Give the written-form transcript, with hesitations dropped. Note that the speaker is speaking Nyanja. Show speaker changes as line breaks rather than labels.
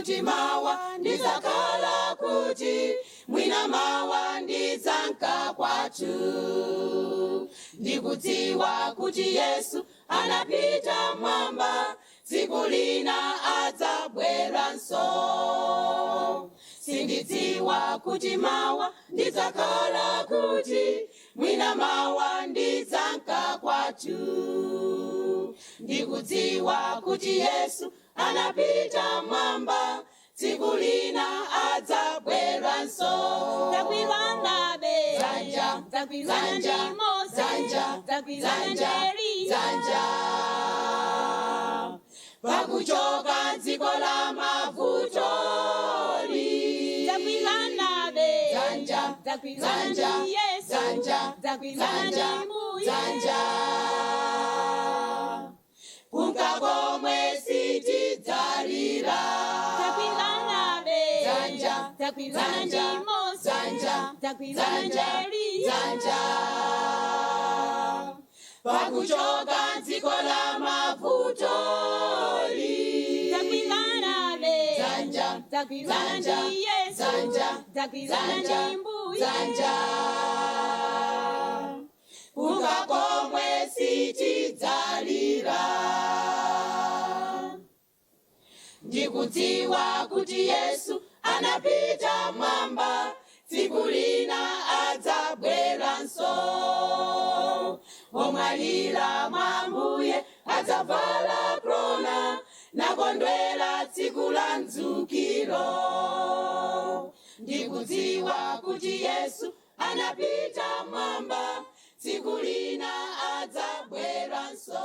kuti mawa ndizakhala kuti, mwina mawa ndizanka kwathu. Ndikudziwa kuti Yesu anapita mwamba, tsiku lina adzabweranso. Sindidziwa kuti mawa ndizakhala kuti, mwina mawa ndizanka kwathu. Ndikudziwa kuti Yesu anapita mwamba, tsiku lina adzabweranso.
Takwilana be
Zanja,
takwilana ndi Mose,
zanja,
takwilana ndi
zanja,
Eliya.
zanja. Pakuchoka dziko la mavutoli,
Takwilana be
zanja,
takwilana ndi
zanja,
Yesu,
zanja,
takwilana ndi
zanja,
Mbuye.
zanja. Kunkakomwe sitidzalira,
Takwilana be
zanja,
takwilana ndi
zanja,
Mose,
zanja,
takwilana ndi
zanja,
Eliya.
zanja. Pakuchoka dziko la mavutoli,
Takwilana be
zanja,
takwilana ndi
zanja,
Yesu,
zanja,
takwilana ndi
zanja,
Mbuye.
zanja. Kunkakomwe sitidzalira. Ndikudziwa kuti Yesu anapita mwamba, tsiku lina adzabweranso. Omwalira mwa Mbuye adzavala krona, nakondwera tsiku la mdzukiro. Ndikudziwa kuti Yesu anapita mwamba, tsiku lina adzabweranso.